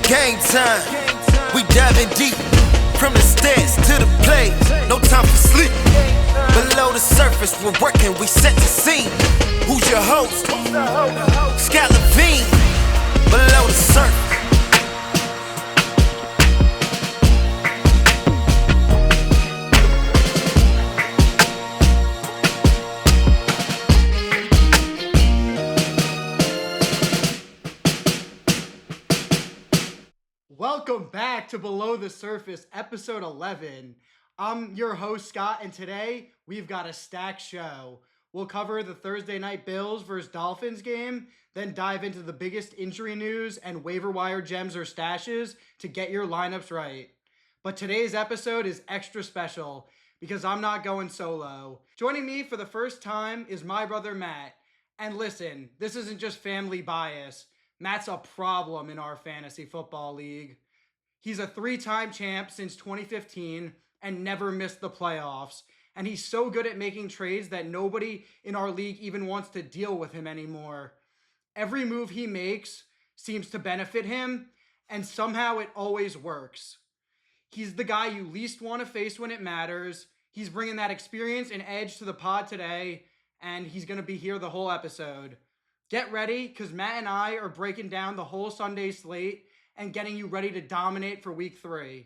Game time, we diving deep. From the stairs to the play, no time for sleep. Below the surface, we're working, we set the scene. Who's your host? Scott Levine. Below the surface. Welcome back to Below the Surface, episode 11. I'm your host, Scott, and today we've got a stacked show. We'll cover the Thursday night Bills versus Dolphins game, then dive into the biggest injury news and waiver wire gems or stashes to get your lineups right. But today's episode is extra special because I'm not going solo. Joining me for the first time is my brother Matt. And listen, this isn't just family bias. Matt's a problem in our fantasy football league. He's a 3-time champ since 2015 and never missed the playoffs. And he's so good at making trades that nobody in our league even wants to deal with him anymore. Every move he makes seems to benefit him, and somehow it always works. He's the guy you least want to face when it matters. He's bringing that experience and edge to the pod today, and he's going to be here the whole episode. Get ready, because Matt and I are breaking down the whole Sunday slate and getting you ready to dominate for week 3.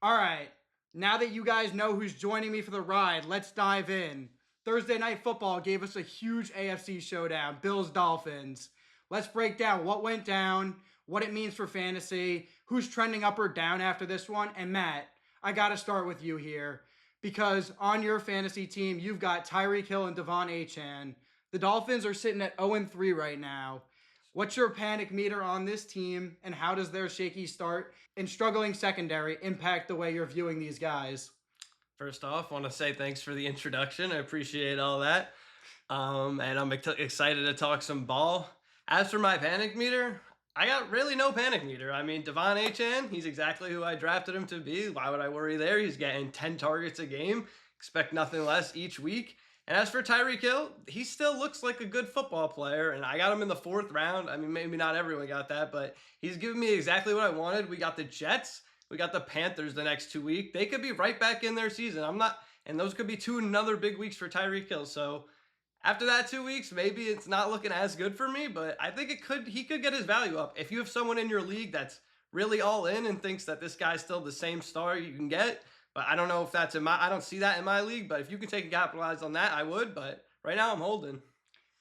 All right, now that you guys know who's joining me for the ride, let's dive in. Thursday Night Football gave us a huge AFC showdown, Bills-Dolphins. Let's break down what went down, what it means for fantasy, who's trending up or down after this one. And Matt, I got to start with you here, because on your fantasy team, you've got Tyreek Hill and Devon Achane. The Dolphins are sitting at 0-3 right now. What's your panic meter on this team, and how does their shaky start and struggling secondary impact the way you're viewing these guys? First off, I want to say thanks for the introduction. I appreciate all that. And I'm excited to talk some ball. As for my panic meter, I got really no panic meter. I mean, Devon Achane, he's exactly who I drafted him to be. Why would I worry there? He's getting 10 targets a game. Expect nothing less each week. And as for Tyreek Hill, he still looks like a good football player, and I got him in the 4th round. I mean, maybe not everyone got that, but he's giving me exactly what I wanted. We got the Jets. We got the Panthers the next 2 weeks. They could be right back in their season. And those could be 2 another big weeks for Tyreek Hill. So after that 2 weeks, maybe it's not looking as good for me, but I think he could get his value up. If you have someone in your league that's really all in and thinks that this guy's still the same star you can get, but I don't know if that's I don't see that in my league, but if you can take and capitalize on that, I would. But right now I'm holding.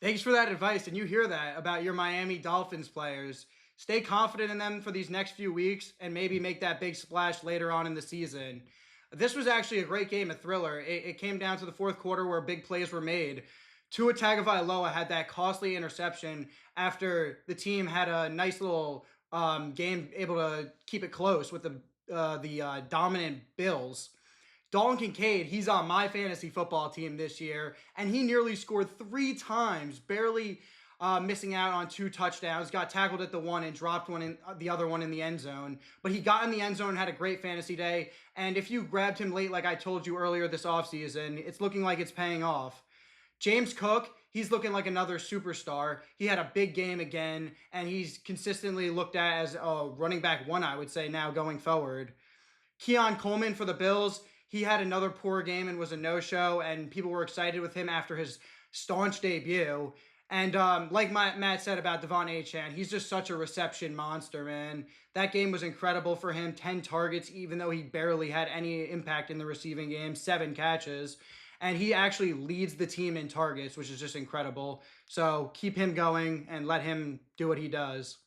Thanks for that advice. And you hear that about your Miami Dolphins players. Stay confident in them for these next few weeks and maybe make that big splash later on in the season. This was actually a great game, a thriller. It came down to the 4th quarter where big plays were made. Tua Tagovailoa had that costly interception after the team had a nice little game able to keep it close with the dominant Bills. Dalton Kincaid, he's on my fantasy football team this year, and he nearly scored 3 times, barely missing out on 2 touchdowns, got tackled at the one and dropped the other one in the end zone. But he got in the end zone and had a great fantasy day, and if you grabbed him late like I told you earlier this offseason, it's looking like it's paying off. James Cook, he's looking like another superstar. He had a big game again, and he's consistently looked at as a running back 1, I would say, now going forward. Keon Coleman for the Bills, he had another poor game and was a no-show, and people were excited with him after his staunch debut. And like Matt said about Devon Achane, he's just such a reception monster, man. That game was incredible for him. 10 targets, even though he barely had any impact in the receiving game. 7 catches. And he actually leads the team in targets, which is just incredible. So keep him going and let him do what he does.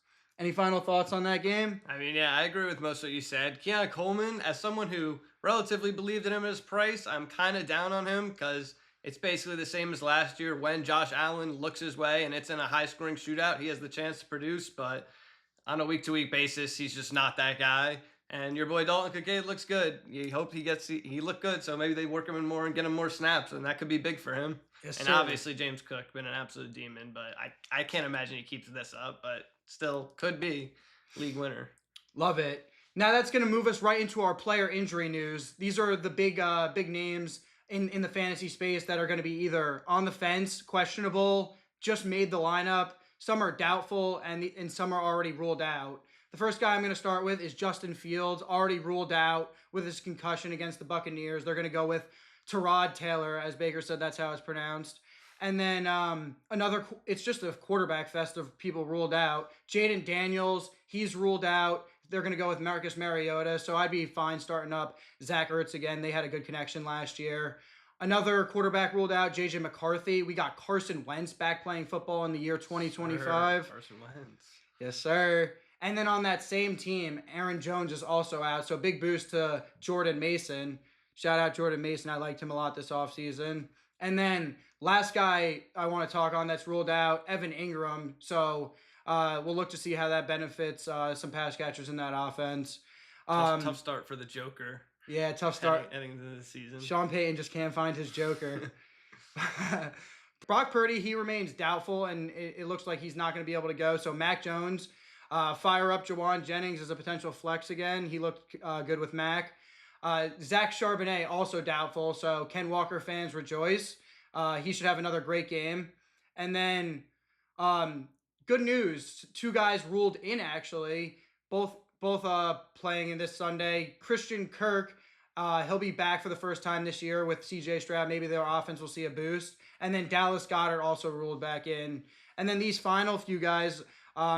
Any final thoughts on that game? I mean, yeah, I agree with most of what you said. Keon Coleman, as someone who relatively believed in him at his price, I'm kind of down on him because it's basically the same as last year. When Josh Allen looks his way and it's in a high-scoring shootout, he has the chance to produce, but on a week-to-week basis, he's just not that guy. And your boy Dalton Kincaid looks good. You hope he looked good, so maybe they work him in more and get him more snaps, and that could be big for him. Yes, and sir. Obviously James Cook been an absolute demon, but I can't imagine he keeps this up, but still could be league winner. Love it. Now that's going to move us right into our player injury news. These are the big names in the fantasy space that are going to be either on the fence, questionable, just made the lineup. Some are doubtful, and some are already ruled out. The first guy I'm going to start with is Justin Fields, already ruled out with his concussion against the Buccaneers. They're going to go with Tyrod Taylor, as Baker said, that's how it's pronounced. And then it's just a quarterback fest of people ruled out. Jaden Daniels, he's ruled out. They're going to go with Marcus Mariota, so I'd be fine starting up Zach Ertz again. They had a good connection last year. Another quarterback ruled out, J.J. McCarthy. We got Carson Wentz back playing football in the year 2025. Carson Wentz. Yes, sir. And then on that same team, Aaron Jones is also out. So big boost to Jordan Mason. Shout out Jordan Mason. I liked him a lot this offseason. And then last guy I want to talk on that's ruled out, Evan Ingram. So we'll look to see how that benefits some pass catchers in that offense. Tough start for the Joker. Yeah, tough start. Heading into the season. Sean Payton just can't find his Joker. Brock Purdy, he remains doubtful, and it looks like he's not going to be able to go. So Mac Jones, fire up Jawan Jennings as a potential flex again. He looked good with Mac. Zach Charbonnet, also doubtful. So Ken Walker fans rejoice. He should have another great game. And then good news, 2 guys ruled in actually, both playing in this Sunday. Christian Kirk, he'll be back for the first time this year with CJ Stroud. Maybe their offense will see a boost. And then Dallas Goedert also ruled back in. And then these final few guys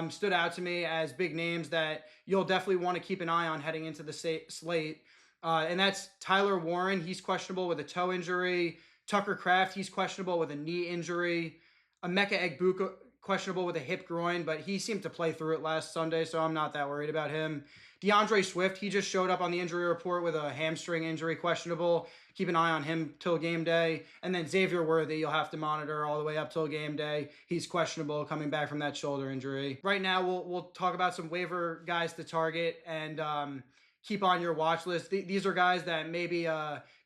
stood out to me as big names that you'll definitely want to keep an eye on heading into the slate. And that's Tyler Warren. He's questionable with a toe injury. Tucker Kraft, he's questionable with a knee injury. Emeka Egbuka, questionable with a hip groin, but he seemed to play through it last Sunday, so I'm not that worried about him. DeAndre Swift, he just showed up on the injury report with a hamstring injury, questionable. Keep an eye on him till game day. And then Xavier Worthy, you'll have to monitor all the way up till game day. He's questionable coming back from that shoulder injury. Right now, we'll talk about some waiver guys to target and keep on your watch list. These are guys that maybe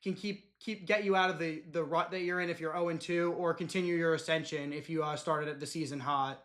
can get you out of the rut that you're in if you're 0-2, or continue your ascension if you started at the season hot.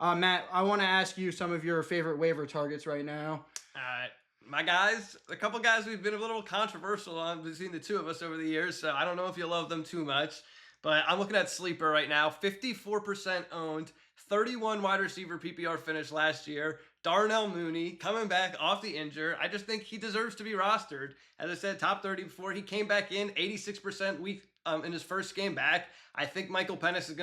Matt, I want to ask you some of your favorite waiver targets right now. All right. My guys, a couple guys we've been a little controversial on between the two of us over the years, so I don't know if you love them too much. But I'm looking at Sleeper right now, 54% owned, 31 wide receiver PPR finish last year. Darnell Mooney coming back off the injury. I just think he deserves to be rostered. As I said, top 30 before. He came back in 86% week in his first game back. I think Michael Penix is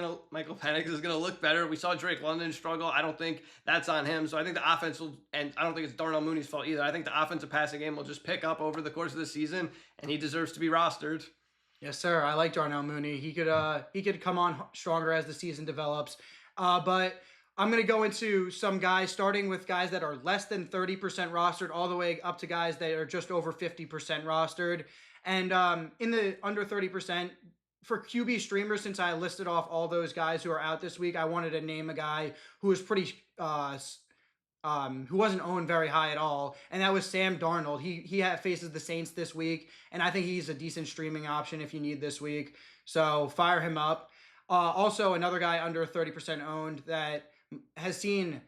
gonna look better. We saw Drake London struggle. I don't think that's on him. So I think the offense will, and I don't think it's Darnell Mooney's fault either. I think the offensive passing game will just pick up over the course of the season, and he deserves to be rostered. Yes, sir. I like Darnell Mooney. He could come on stronger as the season develops. But I'm going to go into some guys, starting with guys that are less than 30% rostered, all the way up to guys that are just over 50% rostered. And in the under 30%, for QB streamers, since I listed off all those guys who are out this week, I wanted to name a guy who was pretty who wasn't owned very high at all, and that was Sam Darnold. He faces the Saints this week, and I think he's a decent streaming option if you need this week. So fire him up. Also, another guy under 30% owned that has seen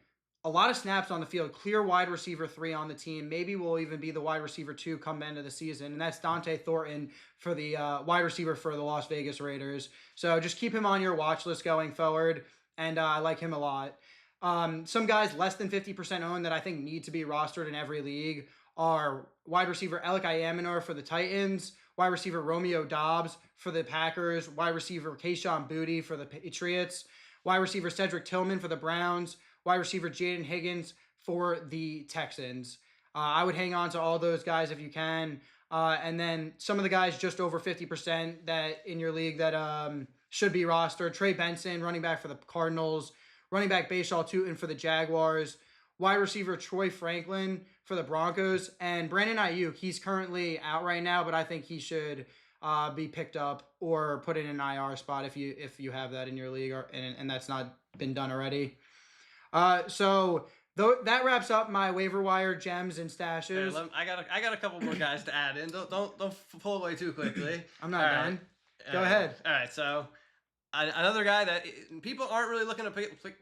a lot of snaps on the field, clear wide receiver 3 on the team. Maybe will even be the wide receiver 2 come the end of the season, and that's Dante Thornton for the wide receiver for the Las Vegas Raiders. So just keep him on your watch list going forward, and I like him a lot. Some guys less than 50% owned that I think need to be rostered in every league are wide receiver Alec Iaminor for the Titans, wide receiver Romeo Doubs for the Packers, wide receiver Kayshon Boutte for the Patriots, wide receiver Cedric Tillman for the Browns, wide receiver Jaden Higgins for the Texans. I would hang on to all those guys if you can. And then some of the guys just over 50% that in your league that should be rostered. Trey Benson, running back for the Cardinals, running back Bashaw Tutin for the Jaguars, wide receiver Troy Franklin for the Broncos, and Brandon Ayuk. He's currently out right now, but I think he should be picked up or put in an IR spot if you have that in your league, and that's not been done already. So that wraps up my waiver wire gems and stashes. I got a couple more guys to add in. Don't pull away too quickly. I'm not done. Go ahead. All right. So another guy that people aren't really looking to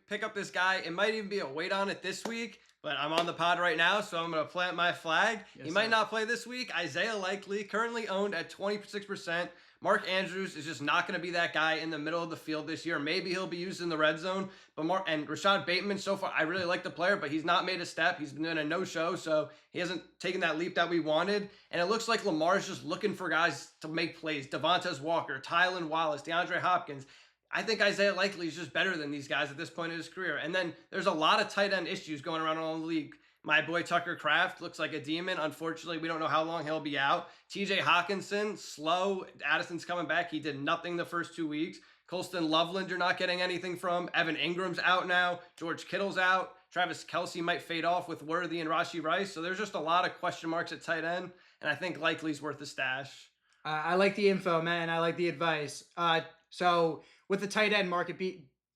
pick up this guy. It might even be a wait on it this week, but I'm on the pod right now, so I'm going to plant my flag. Yes, he might not play this week. Isaiah Likely, currently owned at 26%. Mark Andrews is just not going to be that guy in the middle of the field this year. Maybe he'll be used in the red zone, but Rashad Bateman, so far, I really like the player, but he's not made a step. He's been doing a no-show, so he hasn't taken that leap that we wanted. And it looks like Lamar's just looking for guys to make plays. Devontae Walker, Tylan Wallace, DeAndre Hopkins. I think Isaiah Likely is just better than these guys at this point in his career. And then there's a lot of tight end issues going around in the league. My boy Tucker Kraft looks like a demon. Unfortunately, we don't know how long he'll be out. TJ Hawkinson, slow. Addison's coming back. He did nothing the first 2 weeks. Colston Loveland, you're not getting anything from. Evan Ingram's out now. George Kittle's out. Travis Kelce might fade off with Worthy and Rashee Rice. So there's just a lot of question marks at tight end. And I think Likely's worth the stash. I like the info, man. I like the advice. So with the tight end market,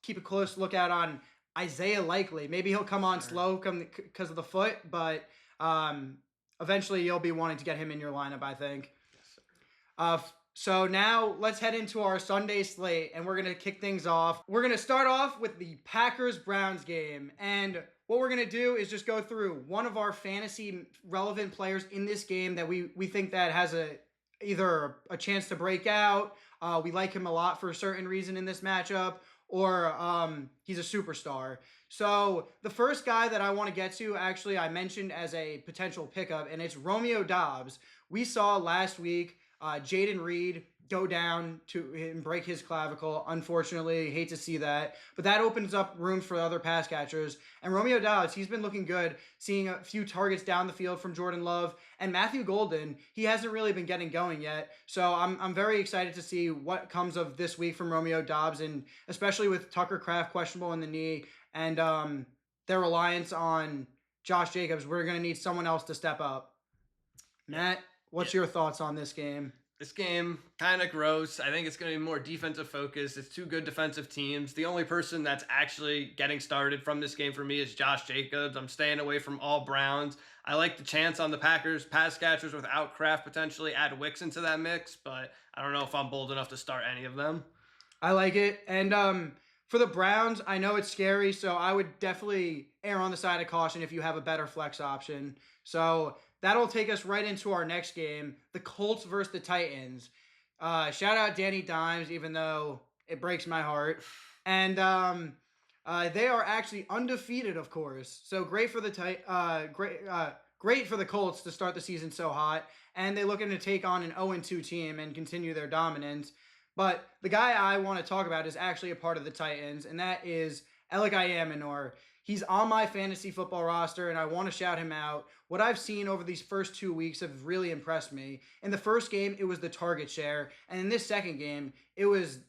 keep a close lookout on Isaiah Likely. Maybe he'll come on slow because of the foot, but eventually you'll be wanting to get him in your lineup, I think. Yes, sir. So now let's head into our Sunday slate, and we're going to kick things off. We're going to start off with the Packers-Browns game, and what we're going to do is just go through one of our fantasy relevant players in this game that we think that has either a chance to break out, we like him a lot for a certain reason in this matchup, or he's a superstar. So the first guy that I want to get to, actually, I mentioned as a potential pickup, and it's Romeo Doubs. We saw last week Jaden Reed go down to and break his clavicle. Unfortunately, hate to see that. But that opens up room for other pass catchers. And Romeo Doubs, he's been looking good, seeing a few targets down the field from Jordan Love. And Matthew Golden, he hasn't really been getting going yet. So I'm very excited to see what comes of this week from Romeo Doubs, and especially with Tucker Kraft questionable in the knee and their reliance on Josh Jacobs, we're going to need someone else to step up. Matt, what's your thoughts on this game? This game, kind of gross. I think it's going to be more defensive focused. It's two good defensive teams. The only person that's actually getting started from this game for me is Josh Jacobs. I'm staying away from all Browns. I like the chance on the Packers pass catchers without Kraft, potentially add Wicks into that mix, but I don't know if I'm bold enough to start any of them. I like it. And for the Browns, I know it's scary, so I would definitely err on the side of caution if you have a better flex option. So that'll take us right into our next game, the Colts versus the Titans. Shout out Danny Dimes, even though it breaks my heart. And they are actually undefeated, of course. So great for the great for the Colts to start the season so hot. And they're looking to take on an 0-2 team and continue their dominance. But the guy I want to talk about is actually a part of the Titans, and that is Alec Ayamanor. He's on my fantasy football roster, and I want to shout him out. What I've seen over these first 2 weeks have really impressed me. In the first game, it was the target share, and in this second game, it was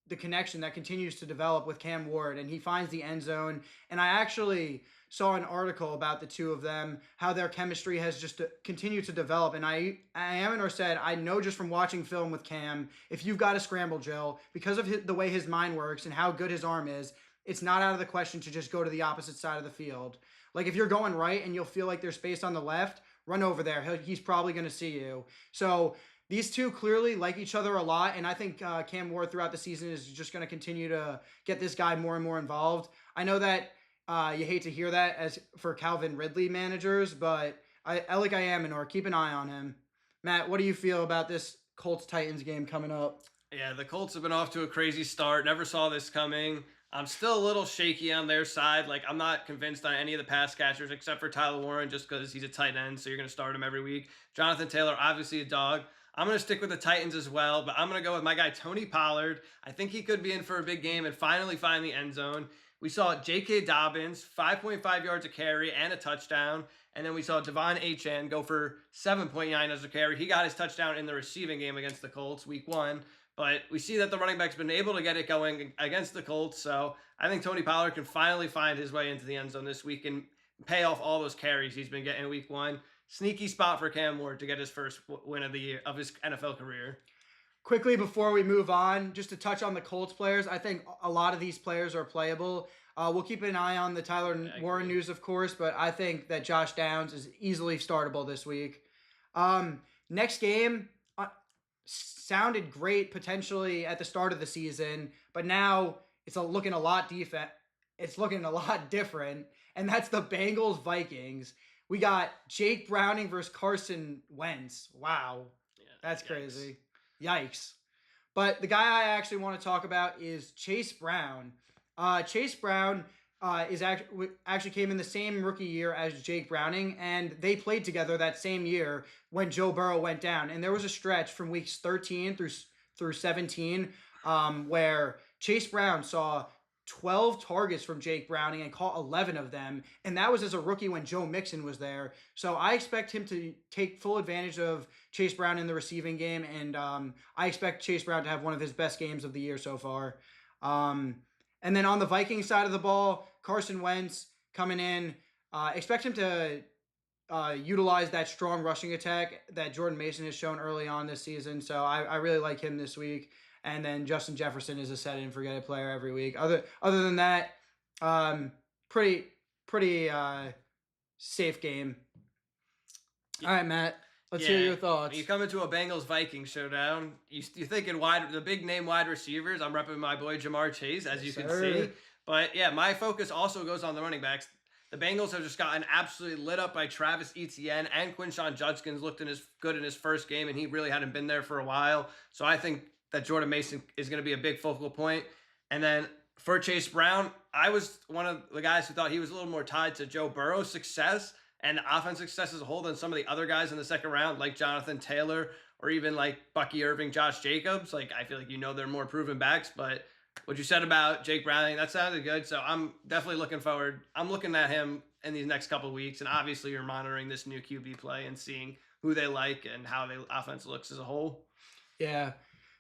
the connection that continues to develop with Cam Ward, and he finds the end zone. And I actually saw an article about the two of them, how their chemistry has just continued to develop. And Ayamanor said, I know just from watching film with Cam, if you've got a scramble drill, because of the way his mind works and how good his arm is, it's not out of the question to just go to the opposite side of the field. Like if you're going right and you'll feel like there's space on the left, run over there. He's probably going to see you. So these two clearly like each other a lot, and I think Cam Ward throughout the season is just going to continue to get this guy more and more involved. I know that you hate to hear that as for Calvin Ridley managers, but Alec Ayamanor, keep an eye on him. Matt, what do you feel about this Colts-Titans game coming up? Yeah, the Colts have been off to a crazy start. Never saw this coming. I'm still a little shaky on their side. Like, I'm not convinced on any of the pass catchers except for Tyler Warren just because he's a tight end, so you're going to start him every week. Jonathan Taylor, obviously a dog. I'm going to stick with the Titans as well, but I'm going to go with my guy Tony Pollard. I think he could be in for a big game and finally find the end zone. We saw J.K. Dobbins, 5.5 yards a carry and a touchdown. And then we saw Devon Achane go for 7.9 as a carry. He got his touchdown in the receiving game against the Colts week 1. But we see that the running back's been able to get it going against the Colts. So I think Tony Pollard can finally find his way into the end zone this week and pay off all those carries he's been getting in week 1. Sneaky spot for Cam Ward to get his first win of the year of his NFL career. Quickly before we move on, just to touch on the Colts players, I think a lot of these players are playable. We'll keep an eye on the Tyler Warren news, of course, but I think that Josh Downs is easily startable this week. Next game sounded great potentially at the start of the season, but now it's looking a lot different, and that's the Bengals-Vikings. We got Jake Browning versus Carson Wentz. Wow, that's crazy. Yikes. But the guy I actually want to talk about is Chase Brown. Chase Brown actually came in the same rookie year as Jake Browning, and they played together that same year when Joe Burrow went down. And there was a stretch from weeks 13 through 17 where Chase Brown saw 12 targets from Jake Browning and caught 11 of them, and that was as a rookie when Joe Mixon was there. So I expect him to take full advantage of Chase Brown in the receiving game, and I expect Chase Brown to have one of his best games of the year so far. And then on the Vikings side of the ball, Carson Wentz coming in. Expect him to utilize that strong rushing attack that Jordan Mason has shown early on this season. So I really like him this week. And then Justin Jefferson is a set and forget it player every week. Other than that, pretty safe game. All right, Matt. Let's hear your thoughts. When you come into a Bengals-Vikings showdown, you're thinking the big name wide receivers. I'm repping my boy Jamar Chase, as you can see. But yeah, my focus also goes on the running backs. The Bengals have just gotten absolutely lit up by Travis Etienne, and Quinshon Judkins looked good in his first game, and he really hadn't been there for a while. So I think that Jordan Mason is going to be a big focal point. And then for Chase Brown, I was one of the guys who thought he was a little more tied to Joe Burrow's success and offense success as a whole than some of the other guys in the second round, like Jonathan Taylor or even like Bucky Irving, Josh Jacobs. Like, I feel like they're more proven backs, but what you said about Jake Browning, that sounded good. So I'm definitely looking forward. I'm looking at him in these next couple of weeks, and obviously you're monitoring this new QB play and seeing who they like and how the offense looks as a whole. Yeah.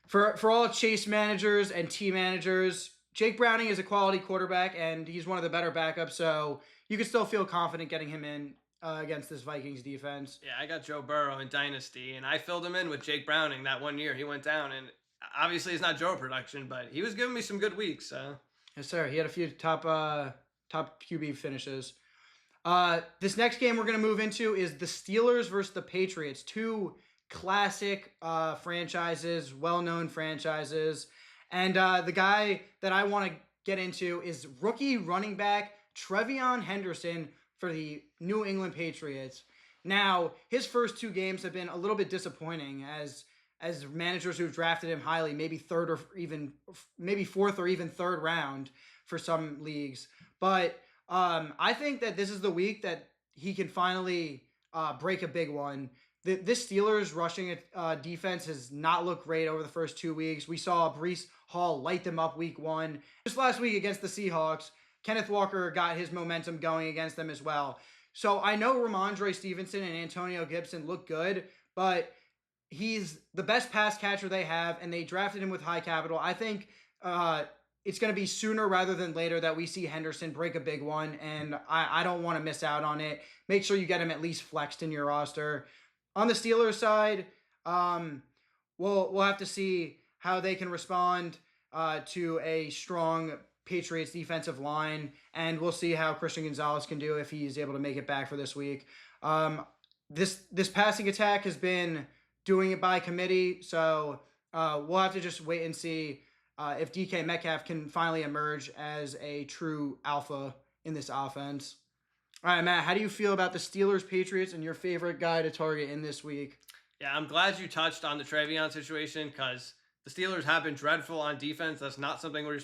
For all Chase managers and team managers, Jake Browning is a quality quarterback, and he's one of the better backups, so you can still feel confident getting him in against this Vikings defense. Yeah, I got Joe Burrow in Dynasty, and I filled him in with Jake Browning that one year. He went down, and obviously it's not Joe production, but he was giving me some good weeks. So. Yes, sir. He had a few top QB finishes. This next game we're going to move into is the Steelers versus the Patriots. Two classic franchises, well-known franchises. And the guy that I want to get into is rookie running back Trevion Henderson for the New England Patriots. Now, his first two games have been a little bit disappointing as managers who've drafted him highly, maybe fourth or even third round for some leagues. But I think that this is the week that he can finally break a big one. This Steelers rushing defense has not looked great over the first 2 weeks. We saw Breece Hall light them up week one. Just last week against the Seahawks, Kenneth Walker got his momentum going against them as well. So I know Ramondre Stevenson and Antonio Gibson look good, but he's the best pass catcher they have, and they drafted him with high capital. I think it's going to be sooner rather than later that we see Henderson break a big one, and I don't want to miss out on it. Make sure you get him at least flexed in your roster. On the Steelers side, we'll have to see how they can respond to a strong Patriots defensive line, and we'll see how Christian Gonzalez can do if he's able to make it back for this week. This passing attack has been doing it by committee, so we'll have to just wait and see if DK Metcalf can finally emerge as a true alpha in this offense. All right, Matt, how do you feel about the Steelers, Patriots, and your favorite guy to target in this week? Yeah, I'm glad you touched on the Trevion situation because the Steelers have been dreadful on defense. That's not something we're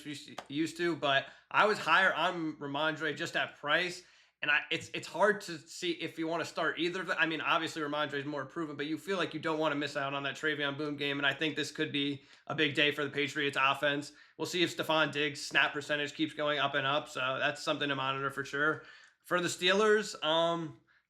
used to, but I was higher on Ramondre just at price, and it's hard to see if you want to start either of them. I mean, obviously Ramondre is more proven, but you feel like you don't want to miss out on that Trevion boom game, and I think this could be a big day for the Patriots offense. We'll see if Stephon Diggs' snap percentage keeps going up and up, so that's something to monitor for sure. For the Steelers,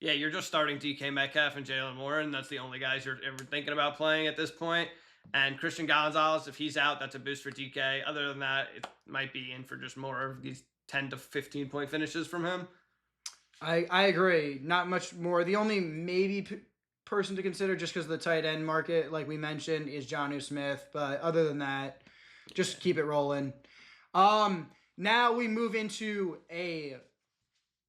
yeah, you're just starting DK Metcalf and Jalen Warren. That's the only guys you're ever thinking about playing at this point. And Christian Gonzalez, if he's out, that's a boost for DK. Other than that, it might be in for just more of these 10 to 15 point finishes from him. I agree. Not much more. The only maybe person to consider just because of the tight end market, like we mentioned, is Jonnu Smith. But other than that, just keep it rolling. Now we move into a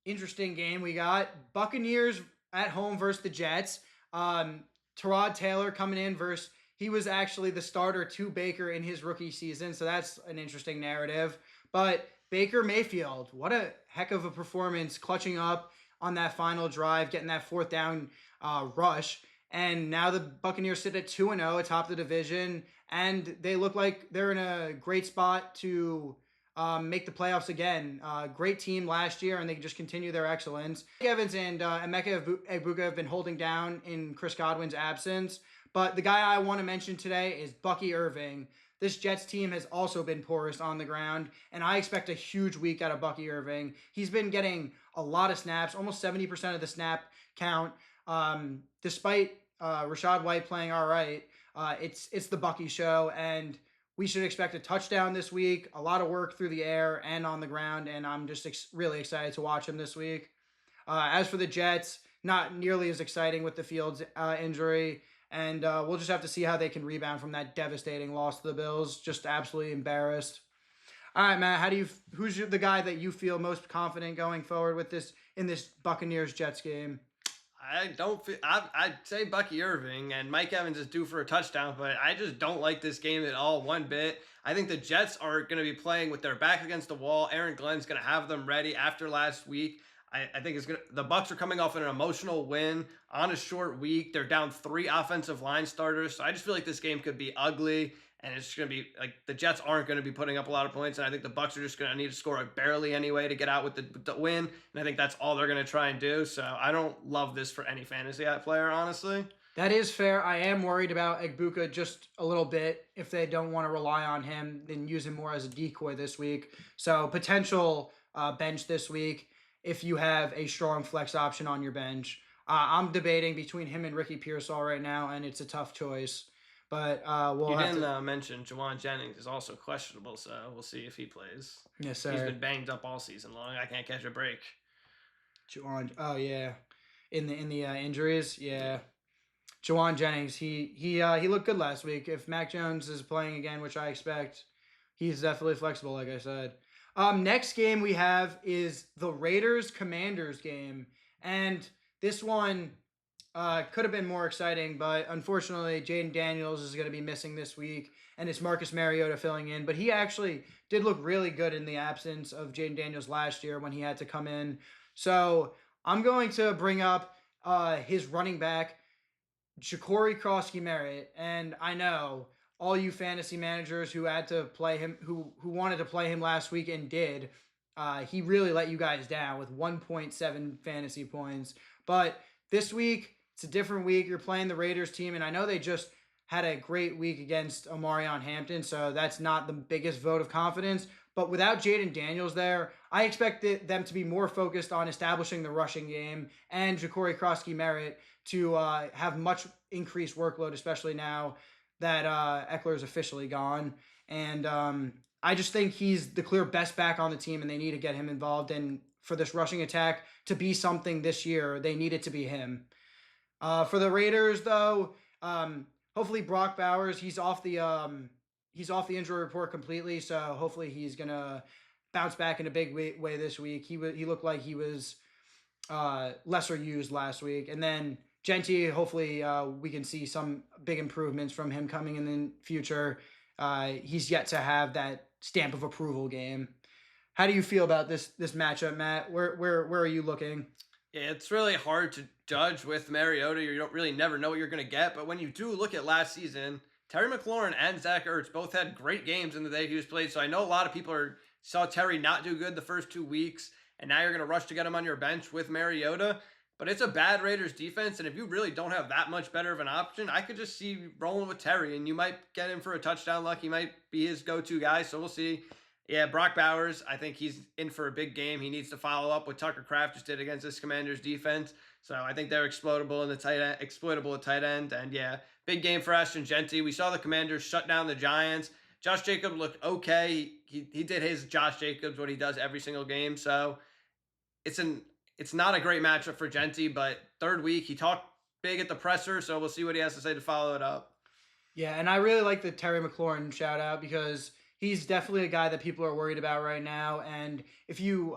interesting game. We got Buccaneers at home versus the Jets. Tyrod Taylor coming in versus, he was actually the starter to Baker in his rookie season, so that's an interesting narrative. But Baker Mayfield, what a heck of a performance, clutching up on that final drive, getting that fourth down rush. And now the Buccaneers sit at 2-0 atop the division, and they look like they're in a great spot to make the playoffs again. Great team last year, and they can just continue their excellence. Evans and Emeka Egbuka have been holding down in Chris Godwin's absence, but the guy I want to mention today is Bucky Irving. This Jets team has also been porous on the ground, and I expect a huge week out of Bucky Irving. He's been getting a lot of snaps, almost 70% of the snap count, despite Rachaad White playing all right. It's the Bucky show, and we should expect a touchdown this week, a lot of work through the air and on the ground, and I'm just really excited to watch him this week. As for the Jets, not nearly as exciting with the Fields injury, and we'll just have to see how they can rebound from that devastating loss to the Bills. Just absolutely embarrassed. All right, Matt, who's the guy that you feel most confident going forward with this in this Buccaneers-Jets game? I'd say Bucky Irving, and Mike Evans is due for a touchdown, but I just don't like this game at all one bit. I think the Jets are going to be playing with their back against the wall. Aaron Glenn's going to have them ready after last week. I think the Bucs are coming off an emotional win on a short week. They're down 3 offensive line starters, so I just feel like this game could be ugly, and it's going to be like the Jets aren't going to be putting up a lot of points, and I think the Bucs are just going to need to score barely anyway to get out with the win, and I think that's all they're going to try and do. So I don't love this for any fantasy player, honestly. That is fair. I am worried about Egbuka just a little bit. If they don't want to rely on him, then use him more as a decoy this week. So potential bench this week if you have a strong flex option on your bench. I'm debating between him and Ricky Pearsall right now, and it's a tough choice. But you didn't mention Juwan Jennings is also questionable, so we'll see if he plays. Yes, sir. He's been banged up all season long. I can't catch a break. Juwan, oh yeah, in the injuries, yeah. Juwan Jennings, he looked good last week. If Mac Jones is playing again, which I expect, he's definitely flexible, like I said. Next game we have is the Raiders-Commanders game, and this one could have been more exciting, but unfortunately, Jaden Daniels is going to be missing this week, and it's Marcus Mariota filling in. But he actually did look really good in the absence of Jaden Daniels last year when he had to come in. So I'm going to bring up his running back, Ja'Cory Krosky-Merritt, and I know all you fantasy managers who had to play him, who wanted to play him last week and did, he really let you guys down with 1.7 fantasy points. But this week, it's a different week. You're playing the Raiders team, and I know they just had a great week against Omarion Hampton, so that's not the biggest vote of confidence. But without Jaden Daniels there, I expect them to be more focused on establishing the rushing game and Ja'Cory Krosky-Merritt to have much increased workload, especially now that Eckler is officially gone. And I just think he's the clear best back on the team, and they need to get him involved. And for this rushing attack to be something this year, they need it to be him. For the Raiders, though, hopefully Brock Bowers, he's off the injury report completely, so hopefully he's gonna bounce back in a big way this week. He looked like he was lesser used last week, and then Genty, hopefully we can see some big improvements from him coming in the future. He's yet to have that stamp of approval game. How do you feel about this matchup, Matt? Where are you looking? Yeah, it's really hard to judge with Mariota. You don't really never know what you're going to get. But when you do look at last season, Terry McLaurin and Zach Ertz both had great games in the day he was played. So I know a lot of people saw Terry not do good the first 2 weeks, and now you're going to rush to get him on your bench with Mariota. But it's a bad Raiders defense, and if you really don't have that much better of an option, I could just see you rolling with Terry, and you might get him for a touchdown luck. He might be his go-to guy, so we'll see. Yeah, Brock Bowers, I think he's in for a big game. He needs to follow up what Tucker Kraft just did against this Commanders defense. So I think they're exploitable at tight end. And yeah, big game for Ashton Genty. We saw the Commanders shut down the Giants. Josh Jacobs looked okay. He did his Josh Jacobs, what he does every single game. So it's not a great matchup for Genty, but third week, he talked big at the presser, so we'll see what he has to say to follow it up. Yeah, and I really like the Terry McLaurin shout out because he's definitely a guy that people are worried about right now. And if you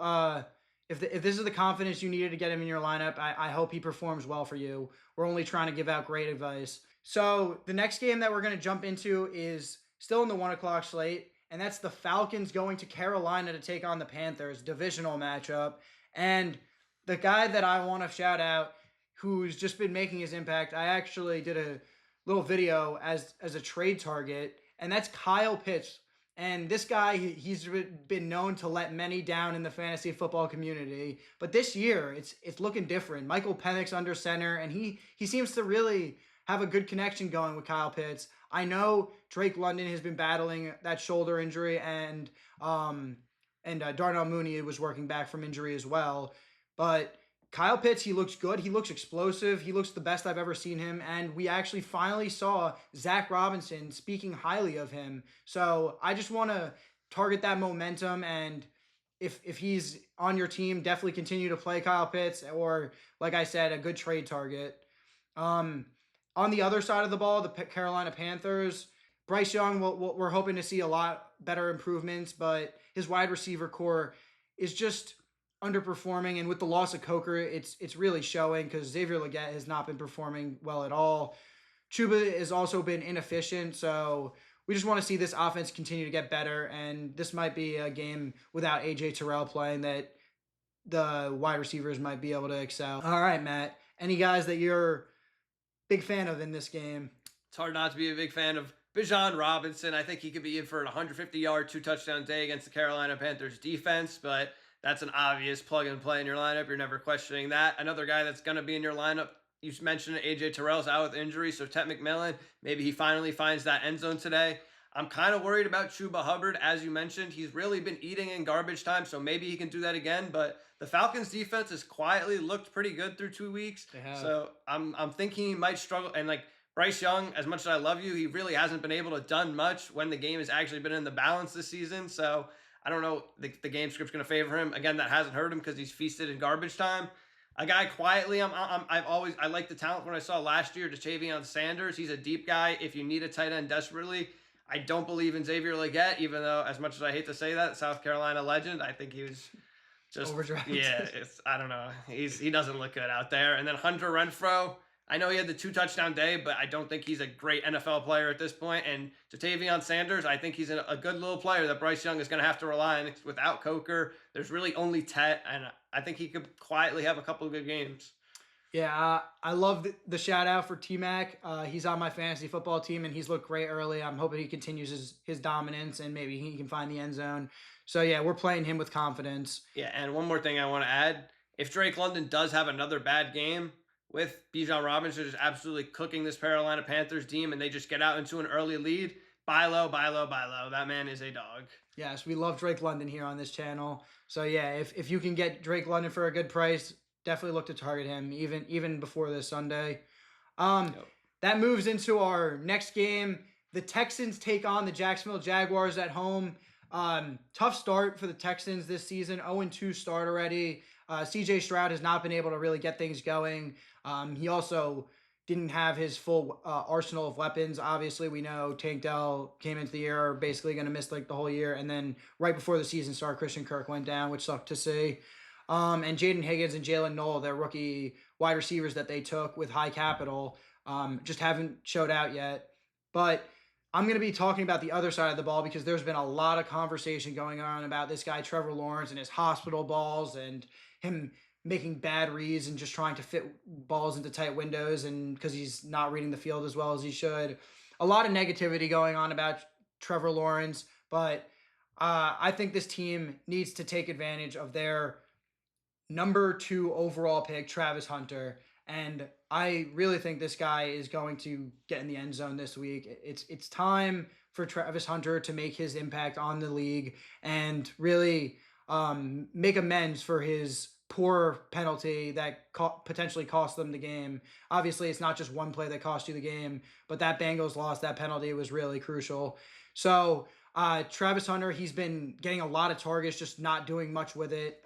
if this is the confidence you needed to get him in your lineup, I hope he performs well for you. We're only trying to give out great advice. So the next game that we're going to jump into is still in the 1 o'clock slate, and that's the Falcons going to Carolina to take on the Panthers, divisional matchup. And the guy that I want to shout out, who's just been making his impact. I actually did a little video as a trade target, and that's Kyle Pitts. And this guy, he's been known to let many down in the fantasy football community. But this year, it's looking different. Michael Penix under center, and he seems to really have a good connection going with Kyle Pitts. I know Drake London has been battling that shoulder injury, and Darnell Mooney was working back from injury as well. But Kyle Pitts, he looks good. He looks explosive. He looks the best I've ever seen him. And we actually finally saw Zach Robinson speaking highly of him. So I just want to target that momentum. And if he's on your team, definitely continue to play Kyle Pitts, or, like I said, a good trade target. On the other side of the ball, the Carolina Panthers, Bryce Young, we're hoping to see a lot better improvements, but his wide receiver core is just underperforming, and with the loss of Coker, it's really showing, because Xavier Legette has not been performing well at all. Chuba has also been inefficient, so we just want to see this offense continue to get better, and this might be a game without AJ Terrell playing that the wide receivers might be able to excel. All right, Matt, any guys that you're big fan of in this game? It's hard not to be a big fan of Bijan Robinson. I think he could be in for a 150-yard, 2-touchdown day against the Carolina Panthers defense, but that's an obvious plug and play in your lineup. You're never questioning that. Another guy that's going to be in your lineup, you mentioned AJ Terrell's out with injury, so Ted McMillan, maybe he finally finds that end zone today. I'm kind of worried about Chuba Hubbard. As you mentioned, he's really been eating in garbage time, so maybe he can do that again. But the Falcons defense has quietly looked pretty good through 2 weeks. So I'm thinking he might struggle. And like Bryce Young, as much as I love you, he really hasn't been able to done much when the game has actually been in the balance this season. So I don't know, the game script's going to favor him. Again, that hasn't hurt him because he's feasted in garbage time. A guy quietly, I like the talent when I saw last year, Ja'Tavion Sanders. He's a deep guy if you need a tight end desperately. I don't believe in Xavier Legette, even though, as much as I hate to say that, South Carolina legend, I think he was just overdrafted. Yeah, I don't know. He doesn't look good out there. And then Hunter Renfrow, I know he had the 2-touchdown day, but I don't think he's a great NFL player at this point. And Ja'Tavion Sanders, I think he's a good little player that Bryce Young is going to have to rely on. Without Coker, there's really only Tet, and I think he could quietly have a couple of good games. Yeah, I love the shout out for T-Mac. He's on my fantasy football team, and he's looked great early. I'm hoping he continues his dominance, and maybe he can find the end zone. So, yeah, we're playing him with confidence. Yeah, and one more thing I want to add. If Drake London does have another bad game, with Bijan Robinson just absolutely cooking this Carolina Panthers team, and they just get out into an early lead, buy low, buy low, buy low. That man is a dog. Yes, we love Drake London here on this channel. So, yeah, if you can get Drake London for a good price, definitely look to target him even before this Sunday. That moves into our next game. The Texans take on the Jacksonville Jaguars at home. Tough start for the Texans this season. 0-2 start already. CJ Stroud has not been able to really get things going. He also didn't have his full arsenal of weapons. Obviously, we know Tank Dell came into the year basically going to miss like the whole year. And then right before the season started, Christian Kirk went down, which sucked to see. And Jaden Higgins and Jalen Noel, their rookie wide receivers that they took with high capital, just haven't showed out yet. But I'm going to be talking about the other side of the ball because there's been a lot of conversation going on about this guy, Trevor Lawrence, and his hospital balls and him making bad reads and just trying to fit balls into tight windows, and because he's not reading the field as well as he should. A lot of negativity going on about Trevor Lawrence, but I think this team needs to take advantage of their number 2 overall pick, Travis Hunter. And I really think this guy is going to get in the end zone this week. It's time for Travis Hunter to make his impact on the league and really make amends for his poor penalty that potentially cost them the game. Obviously, it's not just one play that cost you the game, but that Bengals loss, that penalty was really crucial. So Travis Hunter, he's been getting a lot of targets, just not doing much with it.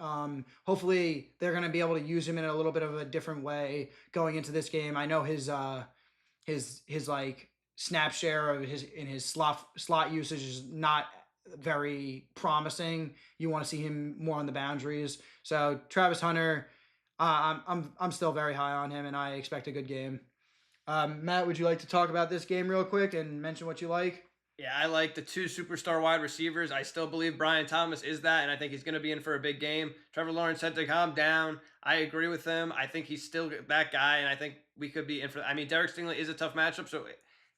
Hopefully they're going to be able to use him in a little bit of a different way going into this game. I know his like snap share of his slot usage is not very promising. You want to see him more on the boundaries. So Travis Hunter, I'm still very high on him, and I expect a good game. Matt, would you like to talk about this game real quick and mention what you like? Yeah, I like the two superstar wide receivers. I still believe Brian Thomas is that, and I think he's going to be in for a big game. Trevor Lawrence had to calm down. I agree with him. I think he's still that guy, and I think we could be in for. I mean, Derek Stingley is a tough matchup, so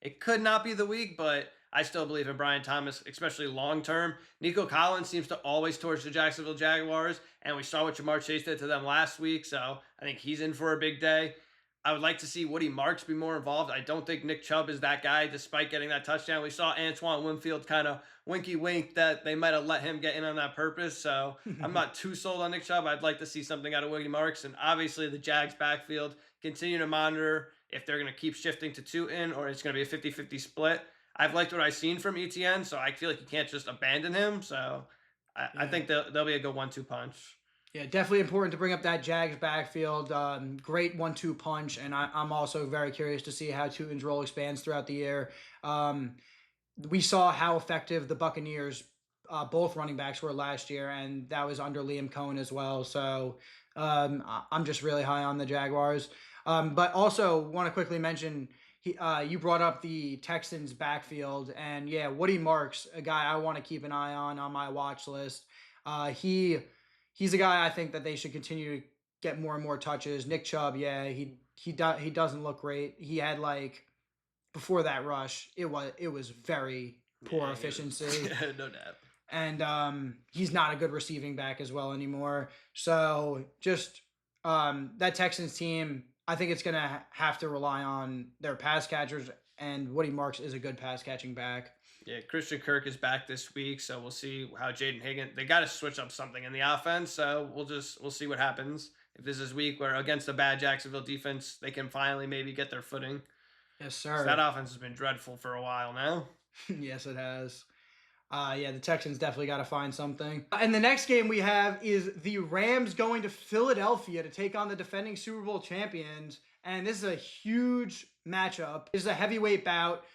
it could not be the week, but I still believe in Brian Thomas, especially long term. Nico Collins seems to always torch the Jacksonville Jaguars, and we saw what Jamar Chase did to them last week, so I think he's in for a big day. I would like to see Woody Marks be more involved. I don't think Nick Chubb is that guy, despite getting that touchdown. We saw Antoine Winfield kind of winky wink that they might have let him get in on that purpose. So I'm not too sold on Nick Chubb. I'd like to see something out of Woody Marks. And obviously the Jags backfield, continue to monitor if they're going to keep shifting to two in or it's going to be a 50-50 split. I've liked what I've seen from ETN, so I feel like you can't just abandon him. So I think they'll be a good 1-2 punch. Yeah, definitely important to bring up that Jags backfield. Great 1-2 punch, and I'm also very curious to see how Tutin's role expands throughout the year. We saw how effective the Buccaneers, both running backs, were last year, and that was under Liam Cohen as well. So I'm just really high on the Jaguars. But also want to quickly mention, you brought up the Texans backfield, and yeah, Woody Marks, a guy I want to keep an eye on my watch list. He's a guy I think that they should continue to get more and more touches. Nick Chubb, yeah, he doesn't look great. He had before that rush, it was very poor efficiency. No doubt. And he's not a good receiving back as well anymore. So just that Texans team, I think it's gonna have to rely on their pass catchers, and Woody Marks is a good pass catching back. Yeah, Christian Kirk is back this week, so we'll see how Jaden Higgins. They got to switch up something in the offense, so we'll see what happens. If this is week where against a bad Jacksonville defense, they can finally maybe get their footing. Yes, sir. That offense has been dreadful for a while now. Yes, it has. Yeah, the Texans definitely got to find something. And the next game we have is the Rams going to Philadelphia to take on the defending Super Bowl champions, and this is a huge matchup. This is a heavyweight bout.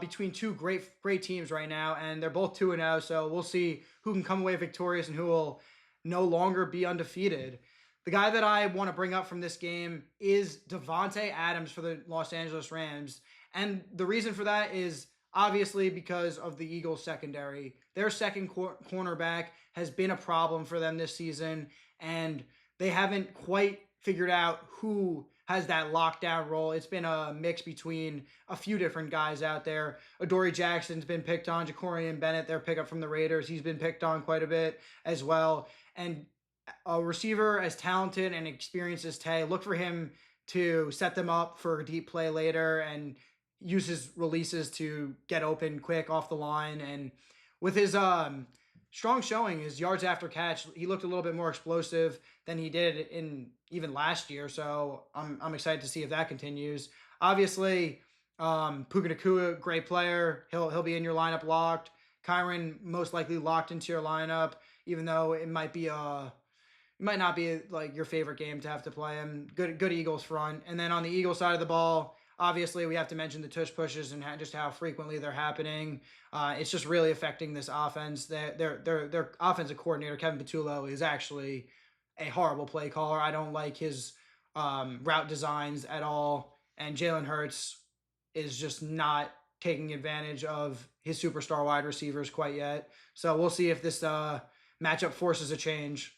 Between two great teams right now, and they're both 2-0, so we'll see who can come away victorious and who will no longer be undefeated. The guy that I want to bring up from this game is Davante Adams for the Los Angeles Rams, and the reason for that is obviously because of the Eagles secondary. Their second cornerback has been a problem for them this season, and they haven't quite figured out who has that lockdown role. It's been a mix between a few different guys out there. Adoree Jackson's been picked on. Jacorian Bennett, their pickup from the Raiders, he's been picked on quite a bit as well. And a receiver as talented and experienced as Tay, look for him to set them up for a deep play later and use his releases to get open quick off the line. And with his strong showing, his yards after catch, he looked a little bit more explosive than he did in even last year. So I'm excited to see if that continues. Obviously, Puka Nacua, great player. He'll be in your lineup locked. Kyron most likely locked into your lineup, even though it might not be like your favorite game to have to play him. Good Eagles front. And then on the Eagles side of the ball, obviously we have to mention the tush pushes and just how frequently they're happening. It's just really affecting this offense. Their offensive coordinator, Kevin Patullo, is actually a horrible play caller. I don't like his route designs at all. And Jalen Hurts is just not taking advantage of his superstar wide receivers quite yet. So we'll see if this matchup forces a change.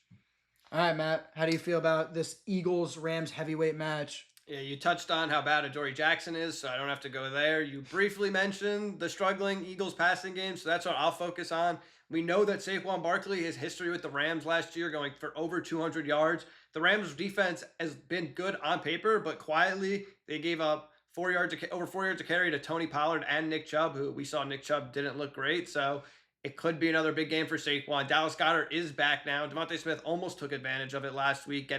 All right, Matt, how do you feel about this Eagles-Rams heavyweight match? Yeah, you touched on how bad Adoree Jackson is, so I don't have to go there. You briefly mentioned the struggling Eagles passing game, so that's what I'll focus on. We know that Saquon Barkley, his history with the Rams last year, going for over 200 yards. The Rams' defense has been good on paper, but quietly they gave up over 4 yards to carry to Tony Pollard and Nick Chubb, who we saw Nick Chubb didn't look great, so it could be another big game for Saquon. Dallas Goedert is back now. Devontae Smith almost took advantage of it last week,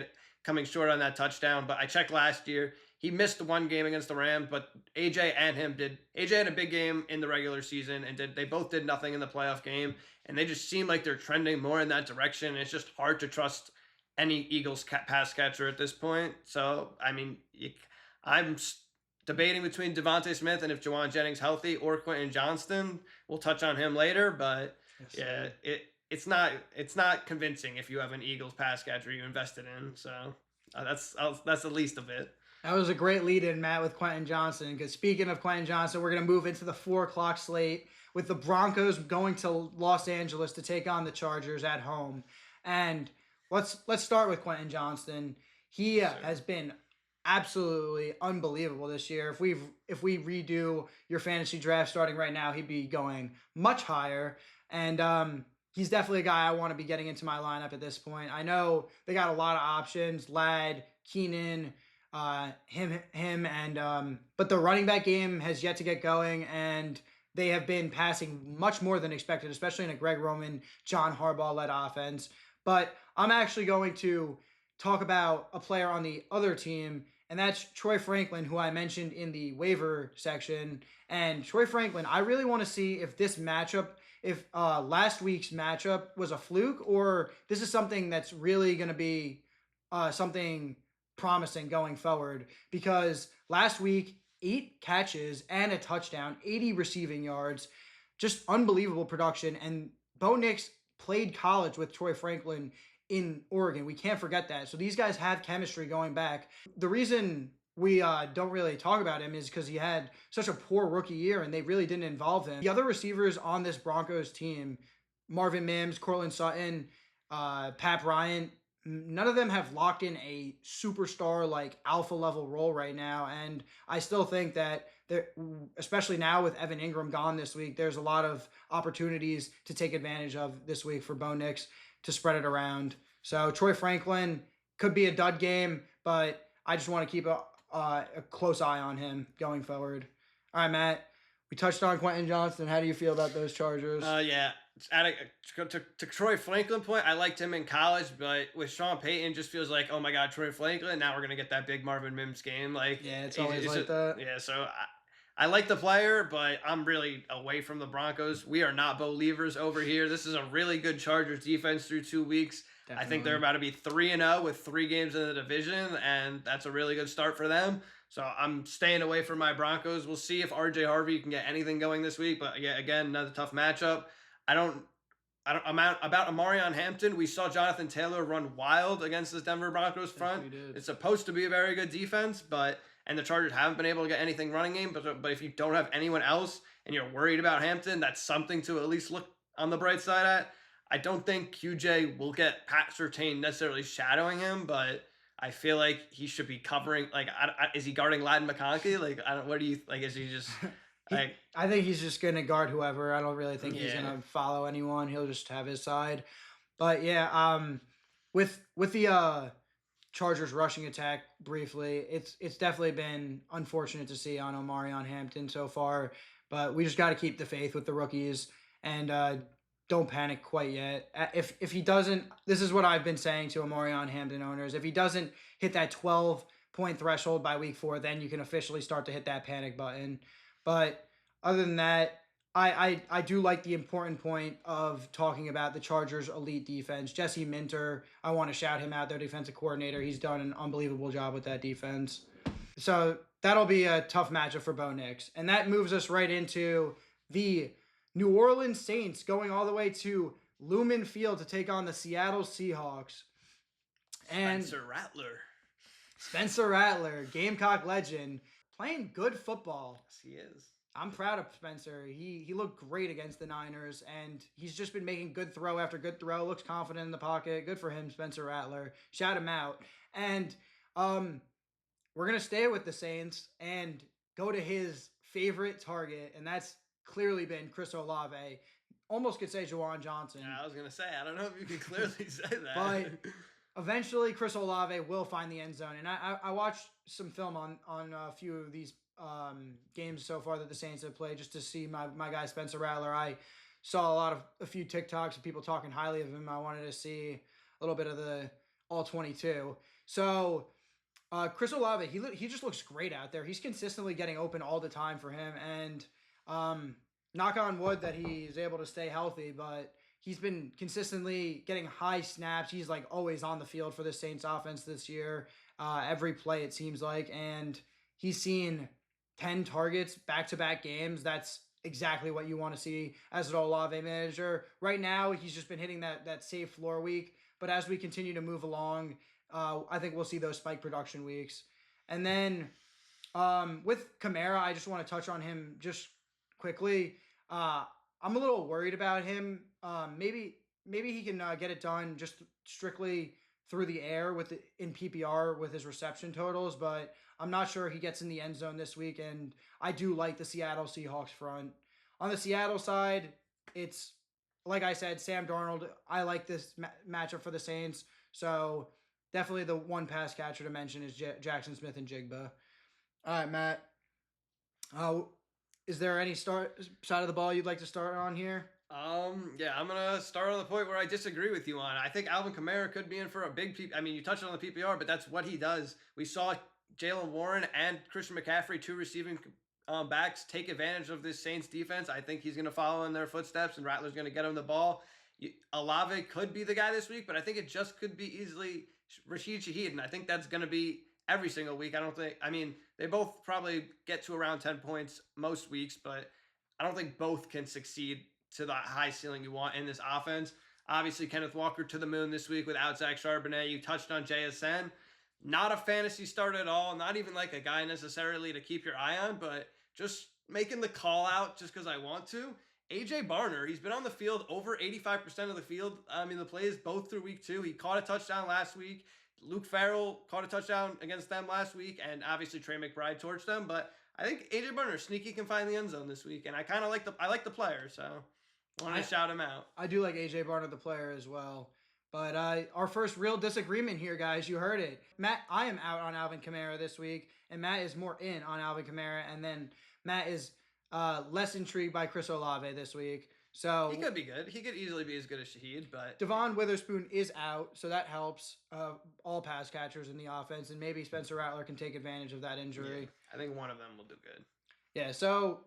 coming short on that touchdown. But I checked last year. He missed the one game against the Rams, but AJ and him did. AJ had a big game in the regular season, and they both did nothing in the playoff game. And they just seem like they're trending more in that direction. It's just hard to trust any Eagles pass catcher at this point. So, I mean, I'm debating between Devontae Smith and if Jawan Jennings healthy, or Quentin Johnston. We'll touch on him later, but yes, yeah, it's not convincing if you have an Eagles pass catcher you invested in. So that's the least of it. That was a great lead-in, Matt, with Quentin Johnson. Because speaking of Quentin Johnson, we're going to move into the 4 o'clock slate with the Broncos going to Los Angeles to take on the Chargers at home. And let's start with Quentin Johnson. He has been absolutely unbelievable this year. If we redo your fantasy draft starting right now, he'd be going much higher. And he's definitely a guy I want to be getting into my lineup at this point. I know they got a lot of options: Ladd, Keenan, but the running back game has yet to get going, and they have been passing much more than expected, especially in a Greg Roman, John Harbaugh led offense. But I'm actually going to talk about a player on the other team, and that's Troy Franklin, who I mentioned in the waiver section. And Troy Franklin, I really want to see if this matchup, if last week's matchup was a fluke, or this is something that's really going to be something promising going forward, because last week 8 catches and a touchdown, 80 receiving yards, just unbelievable production. And Bo Nix played college with Troy Franklin in Oregon. We can't forget that. So these guys have chemistry going back. The reason we don't really talk about him is because he had such a poor rookie year and they really didn't involve him. The other receivers on this Broncos team, Marvin Mims, Cortland Sutton, Pat Bryant, none of them have locked in a superstar like alpha level role right now. And I still think that there, especially now with Evan Ingram gone this week, there's a lot of opportunities to take advantage of this week for Bo Nix to spread it around. So Troy Franklin could be a dud game, but I just want to keep a close eye on him going forward. All right, Matt, we touched on Quentin Johnson. How do you feel about those Chargers? Yeah. To Troy Franklin point, I liked him in college, but with Sean Payton, just feels like, oh my God, Troy Franklin. Now we're gonna get that big Marvin Mims game. Like, yeah, it's always like that. Yeah, so I like the player, but I'm really away from the Broncos. We are not believers over here. This is a really good Chargers defense through 2 weeks. Definitely. I think they're about to be 3-0 with 3 games in the division, and that's a really good start for them. So I'm staying away from my Broncos. We'll see if RJ Harvey can get anything going this week, but yeah, again, another tough matchup. About Amarion Hampton, we saw Jonathan Taylor run wild against this Denver Broncos front. Yes, it's supposed to be a very good defense, and the Chargers haven't been able to get anything running game. But if you don't have anyone else and you're worried about Hampton, that's something to at least look on the bright side at. I don't think QJ will get Pat Surtain necessarily shadowing him, but I feel like he should be covering. Like, is he guarding Ladd McConkey? Like, what do you like? Is he just? I think he's just going to guard whoever. I don't really think he's going to follow anyone. He'll just have his side. But yeah, with the Chargers rushing attack briefly, it's definitely been unfortunate to see on Amarion Hampton so far. But we just got to keep the faith with the rookies and don't panic quite yet. If he doesn't, this is what I've been saying to Amarion Hampton owners. If he doesn't hit that 12-point threshold by week 4, then you can officially start to hit that panic button. But other than that, I do like the important point of talking about the Chargers' elite defense. Jesse Minter, I want to shout him out, their defensive coordinator. He's done an unbelievable job with that defense. So that'll be a tough matchup for Bo Nix. And that moves us right into the New Orleans Saints going all the way to Lumen Field to take on the Seattle Seahawks. And Spencer Rattler, Gamecock legend, playing good football. Yes, he is. I'm proud of Spencer. He looked great against the Niners, and he's just been making good throw after good throw. Looks confident in the pocket. Good for him, Spencer Rattler. Shout him out. And we're going to stay with the Saints and go to his favorite target, and that's clearly been Chris Olave. Almost could say Juwan Johnson. Yeah, I was going to say, I don't know if you can clearly say that. But eventually, Chris Olave will find the end zone. And I watched some film on a few of these games so far that the Saints have played just to see my guy Spencer Rattler. I saw a few TikToks of people talking highly of him. I wanted to see a little bit of the all 22. So Chris Olave, he just looks great out there. He's consistently getting open all the time for him. And knock on wood that he's able to stay healthy, but he's been consistently getting high snaps. He's like always on the field for the Saints offense this year. Every play it seems like, and he's seen 10 targets back-to-back games. That's exactly what you want to see as an Olave manager. Right now, he's just been hitting that safe floor week, but as we continue to move along, I think we'll see those spike production weeks. And then with Kamara, I just want to touch on him just quickly. I'm a little worried about him. Maybe he can get it done just strictly through the air in PPR with his reception totals, but I'm not sure he gets in the end zone this week. And I do like the Seattle Seahawks front. On the Seattle side, it's like I said, Sam Darnold. I like this matchup for the Saints, so definitely the one pass catcher to mention is Jackson Smith and Jigba. All right, Matt. Is there any side of the ball you'd like to start on here? Yeah, I'm gonna start on the point where I disagree with you on. I think Alvin Kamara could be in for a big you touched on the PPR, but that's what he does. We saw Jaylen Warren and Christian McCaffrey, two receiving backs, take advantage of this Saints defense. I think he's gonna follow in their footsteps, and Rattler's gonna get him the ball. Olave could be the guy this week, but I think it just could be easily Rashid Shaheed, and I think that's gonna be every single week. They both probably get to around 10 points most weeks, but I don't think both can succeed to the high ceiling you want in this offense. Obviously, Kenneth Walker to the moon this week without Zach Charbonnet. You touched on JSN. Not a fantasy start at all. Not even like a guy necessarily to keep your eye on, but just making the call out just because I want to. AJ Barner, he's been on the field over 85% of the field. The plays both through week 2. He caught a touchdown last week. Luke Farrell caught a touchdown against them last week, and obviously Trey McBride torched them. But I think AJ Barner sneaky can find the end zone this week, and I kind of like the player, so I want to shout him out. I do like AJ Barner the player as well. But our first real disagreement here, guys, you heard it. Matt, I am out on Alvin Kamara this week, and Matt is more in on Alvin Kamara, and then Matt is less intrigued by Chris Olave this week. So he could be good. He could easily be as good as Shaheed, but Devon Witherspoon is out, so that helps all pass catchers in the offense, and maybe Spencer Rattler can take advantage of that injury. Yeah, I think one of them will do good. Yeah, so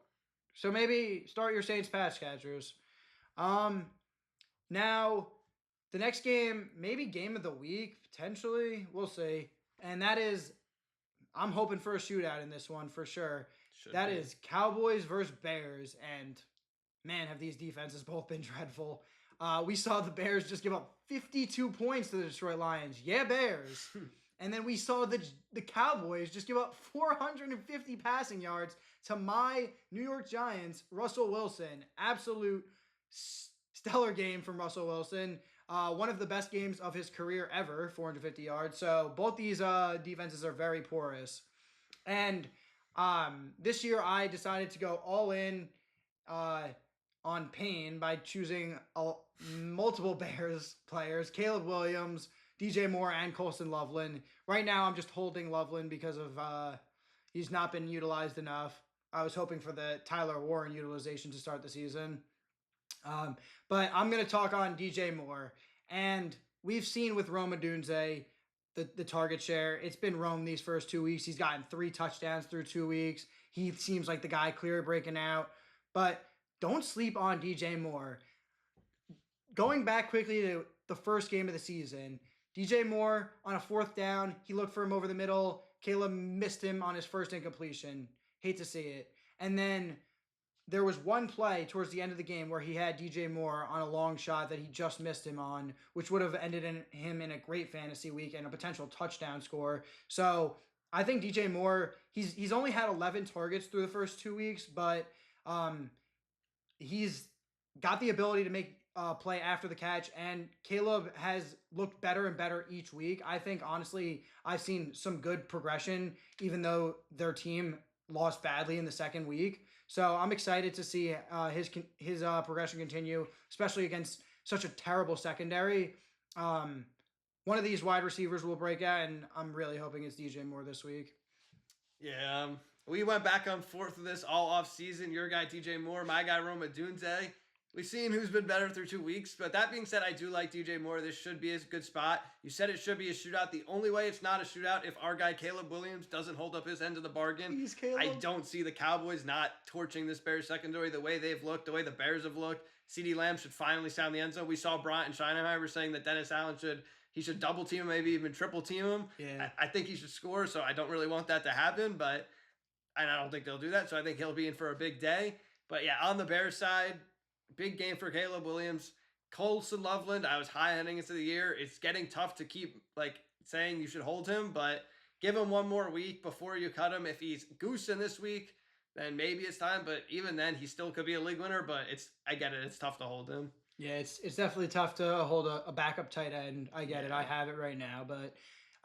maybe start your Saints pass catchers. Now the next game, maybe game of the week potentially. We'll see, and that is, I'm hoping for a shootout in this one for sure. That is Cowboys versus Bears, and man, have these defenses both been dreadful. We saw the Bears just give up 52 points to the Detroit Lions. Yeah, Bears. And then we saw the Cowboys just give up 450 passing yards to my New York Giants, Russell Wilson. Absolute stellar game from Russell Wilson. One of the best games of his career ever, 450 yards. So both these defenses are very porous. And this year I decided to go all in on Payne by choosing multiple Bears players, Caleb Williams, DJ Moore, and Colston Loveland. Right now, I'm just holding Loveland because of he's not been utilized enough. I was hoping for the Tyler Warren utilization to start the season. But I'm going to talk on DJ Moore. And we've seen with Rome Odunze the target share. It's been Rome these first 2 weeks. He's gotten 3 touchdowns through 2 weeks. He seems like the guy clear breaking out. But don't sleep on DJ Moore. Going back quickly to the first game of the season, DJ Moore on a 4th down, he looked for him over the middle. Caleb missed him on his first incompletion. Hate to see it. And then there was one play towards the end of the game where he had DJ Moore on a long shot that he just missed him on, which would have ended him in a great fantasy week and a potential touchdown score. So I think DJ Moore, he's only had 11 targets through the first 2 weeks, but he's got the ability to make play after the catch, and Caleb has looked better and better each week. I think, honestly, I've seen some good progression, even though their team lost badly in the second week. So I'm excited to see his progression continue, especially against such a terrible secondary. One of these wide receivers will break out, and I'm really hoping it's DJ Moore this week. Yeah, we went back and forth with this all off season. Your guy DJ Moore, my guy Rome Odunze. We've seen who's been better through 2 weeks, but that being said, I do like DJ Moore. This should be a good spot. You said it should be a shootout. The only way it's not a shootout if our guy Caleb Williams doesn't hold up his end of the bargain. Please, Caleb. I don't see the Cowboys not torching this Bears secondary the way they've looked, the way the Bears have looked. CeeDee Lamb should finally sound the end zone. We saw Bryant and Schottenheimer saying that Dennis Allen should double team him, maybe even triple team him. Yeah. I think he should score, so I don't really want that to happen, and I don't think they'll do that, so I think he'll be in for a big day. But yeah, on the Bears side, big game for Caleb Williams. Colston Loveland, I was high heading into the year. It's getting tough to keep saying you should hold him, but give him one more week before you cut him. If he's goosing this week, then maybe it's time. But even then, he still could be a league winner. But I get it. It's tough to hold him. Yeah, it's definitely tough to hold a backup tight end. I get it. I have it right now, but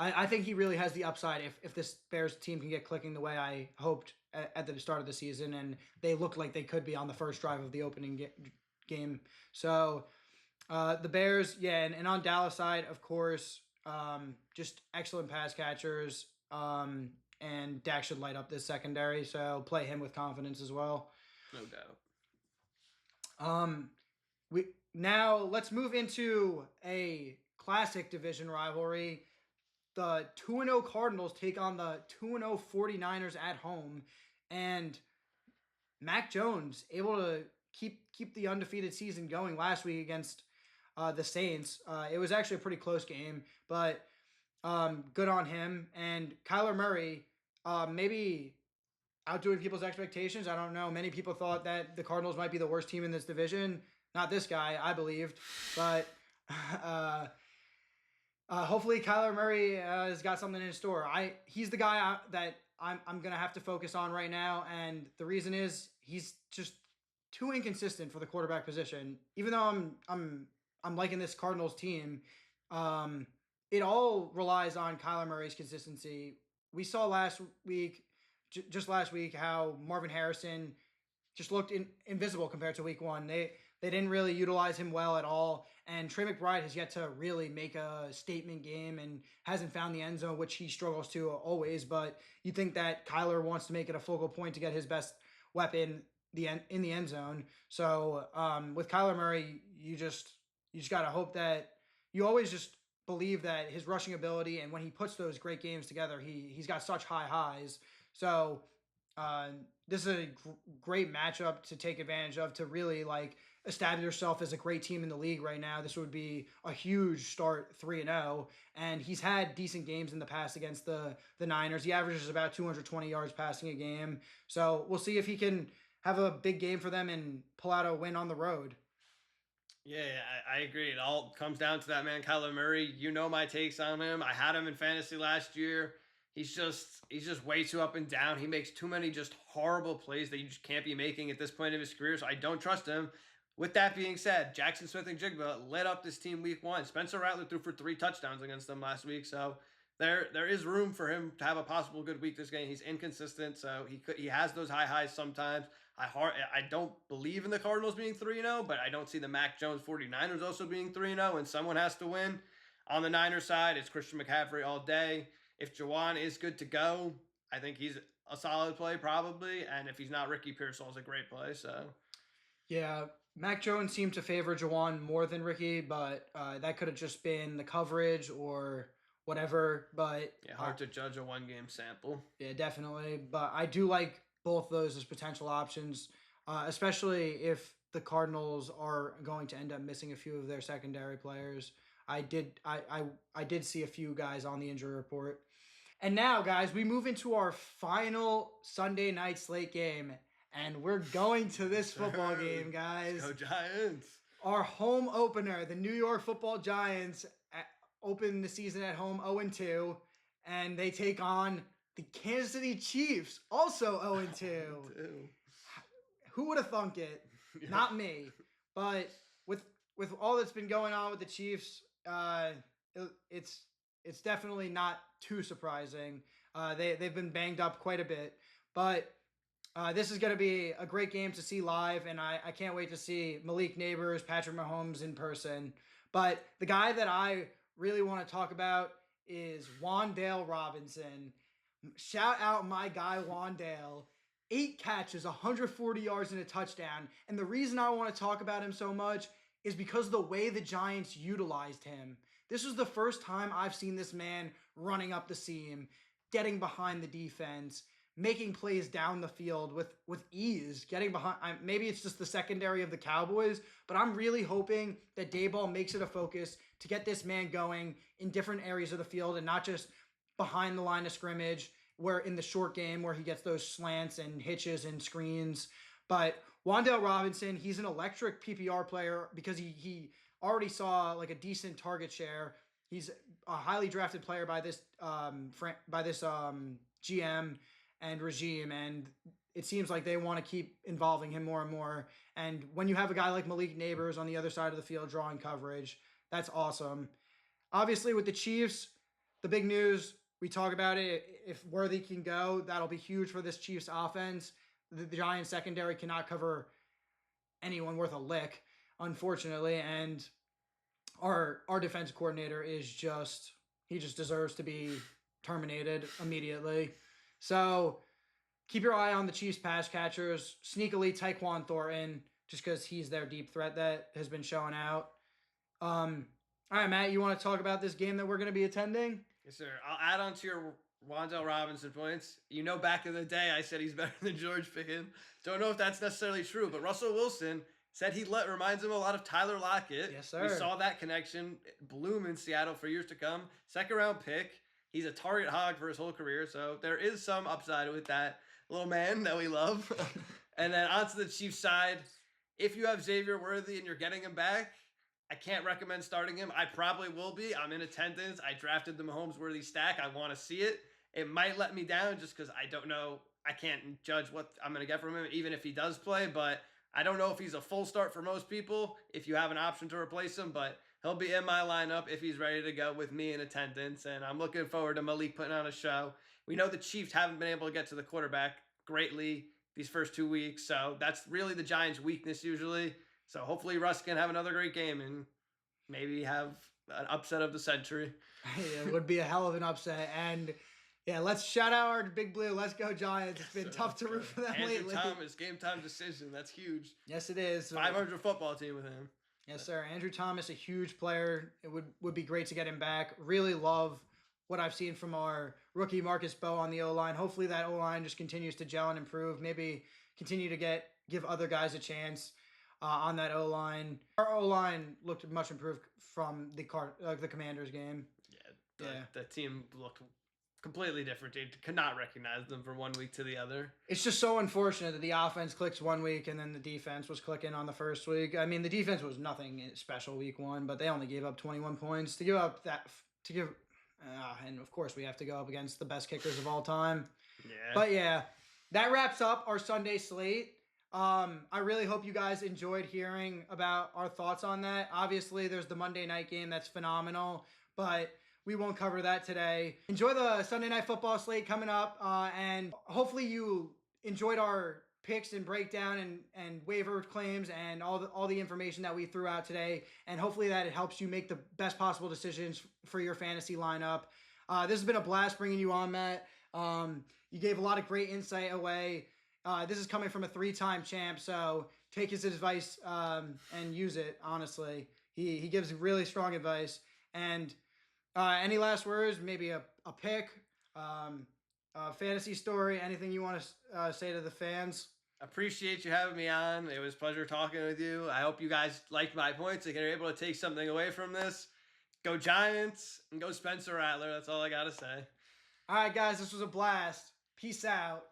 I think he really has the upside if this Bears team can get clicking the way I hoped at the start of the season, and they look like they could be on the first drive of the opening game. So the Bears, yeah, and on Dallas side, of course, just excellent pass catchers, and Dak should light up this secondary, so play him with confidence as well. No doubt. Now let's move into a classic division rivalry. The 2-0 Cardinals take on the 2-0 49ers at home, and Mac Jones able to keep the undefeated season going last week against the Saints. It was actually a pretty close game, but good on him. And Kyler Murray, maybe outdoing people's expectations. I don't know. Many people thought that the Cardinals might be the worst team in this division. Not this guy, I believed, but hopefully Kyler Murray has got something in store. He's the guy that I'm gonna have to focus on right now, and the reason is he's just too inconsistent for the quarterback position. Even though I'm liking this Cardinals team, it all relies on Kyler Murray's consistency. We saw last week, just last week, how Marvin Harrison just looked invisible compared to week one. They didn't really utilize him well at all. And Trey McBride has yet to really make a statement game and hasn't found the end zone, which he struggles to always. But you think that Kyler wants to make it a focal point to get his best weapon in the end zone. So with Kyler Murray, you just got to hope that you always just believe that his rushing ability, and when he puts those great games together, he's got such high highs. So this is a great matchup to take advantage of to really establish yourself as a great team in the league right now. This would be a huge start, 3-0, and he's had decent games in the past against the Niners. He averages about 220 yards passing a game. So we'll see if he can have a big game for them and pull out a win on the road. Yeah, I agree. It all comes down to that man, Kyler Murray. You know my takes on him. I had him in fantasy last year. He's just way too up and down. He makes too many just horrible plays that you just can't be making at this point of his career, so I don't trust him. With that being said, Jackson Smith-Njigba lit up this team week one. Spencer Rattler threw for 3 touchdowns against them last week, so there is room for him to have a possible good week this game. He's inconsistent, so he has those high highs sometimes. I don't believe in the Cardinals being 3-0, but I don't see the Mac Jones 49ers also being 3-0, and someone has to win. On the Niners side, it's Christian McCaffrey all day. If Juwan is good to go, I think he's a solid play probably, and if he's not, Ricky Pearsall's a great play. So, yeah, Mac Jones seemed to favor Juwan more than Ricky, but that could have just been the coverage or whatever. But yeah, hard to judge a one-game sample. Yeah, definitely. But I do like both those as potential options, especially if the Cardinals are going to end up missing a few of their secondary players. I did see a few guys on the injury report. And now, guys, we move into our final Sunday night slate game, and we're going to this football game, guys. Go Giants! Our home opener, the New York Football Giants, open the season at home 0-2, and they take on the Kansas City Chiefs, also 0-2. Who would have thunk it? Yeah. Not me. But with all that's been going on with the Chiefs, it's definitely not too surprising. They've been banged up quite a bit, but this is going to be a great game to see live, and I can't wait to see Malik Neighbors, Patrick Mahomes in person. But the guy that I really want to talk about is Wan'Dale Robinson. Shout out my guy Wan'Dale. 8 catches, 140 yards, and a touchdown. And the reason I want to talk about him so much is because of the way the Giants utilized him. This was the first time I've seen this man running up the seam, getting behind the defense, making plays down the field with ease, getting behind. Maybe it's just the secondary of the Cowboys, but I'm really hoping that Daboll makes it a focus to get this man going in different areas of the field and not just behind the line of scrimmage, where in the short game where he gets those slants and hitches and screens. But Wan'Dale Robinson, he's an electric PPR player because he already saw like a decent target share He's a highly drafted player by this GM and regime, and it seems like they want to keep involving him more and more. And when you have a guy like Malik Neighbors on the other side of the field drawing coverage, that's awesome. Obviously, with the Chiefs, the big news, we talk about it. If Worthy can go, that'll be huge for this Chiefs offense. The Giants secondary cannot cover anyone worth a lick, unfortunately. And our defense coordinator he just deserves to be terminated immediately. So keep your eye on the Chiefs pass catchers. Sneakily, Tyquan Thornton, just because he's their deep threat that has been showing out. All right, Matt, you want to talk about this game that we're going to be attending? Yes, sir. I'll add on to your Wan'Dale Robinson points. Back in the day, I said he's better than George Pickens. Don't know if that's necessarily true, but Russell Wilson said reminds him a lot of Tyler Lockett. Yes, sir. We saw that connection bloom in Seattle for years to come. Second-round pick. He's a target hog for his whole career, so there is some upside with that little man that we love. And then onto the Chiefs side, if you have Xavier Worthy and you're getting him back, I can't recommend starting him. I probably will be. I'm in attendance. I drafted the Mahomes-Worthy stack. I want to see it. It might let me down just because I don't know. I can't judge what I'm going to get from him, even if he does play. But I don't know if he's a full start for most people, if you have an option to replace him. But he'll be in my lineup if he's ready to go with me in attendance. And I'm looking forward to Malik putting on a show. We know the Chiefs haven't been able to get to the quarterback greatly these first 2 weeks. So that's really the Giants' weakness usually. So hopefully Russ can have another great game and maybe have an upset of the century. It would be a hell of an upset. And yeah, let's shout out our Big Blue. Let's go Giants. It's been tough to root for them lately. Thomas, game time decision. That's huge. Yes, it is. 500 football team with him. Yes, sir. Andrew Thomas, a huge player. It would be great to get him back. Really love what I've seen from our rookie Marcus Bowe on the O-line. Hopefully that O-line just continues to gel and improve. Maybe continue to give other guys a chance. On that our O-line looked much improved from the Commanders game. The team looked completely different. You could not recognize them from 1 week to the other. It's just so unfortunate that the offense clicks 1 week and then the defense was clicking on the first week. I mean, the defense was nothing special week 1, but they only gave up 21 points. And of course we have to go up against the best kickers of all time. Yeah. But yeah, that wraps up our Sunday slate. I really hope you guys enjoyed hearing about our thoughts on that. Obviously, there's the Monday night game that's phenomenal, but we won't cover that today. Enjoy the Sunday night football slate coming up, and hopefully you enjoyed our picks and breakdown and waiver claims and all the information that we threw out today, and hopefully that it helps you make the best possible decisions for your fantasy lineup. This has been a blast bringing you on, Matt. You gave a lot of great insight away. This is coming from a 3-time champ, so take his advice and use it, honestly. He gives really strong advice. And any last words, maybe a pick, a fantasy story, anything you want to say to the fans? Appreciate you having me on. It was a pleasure talking with you. I hope you guys liked my points and are able to take something away from this. Go Giants and go Spencer Rattler. That's all I got to say. All right, guys, this was a blast. Peace out.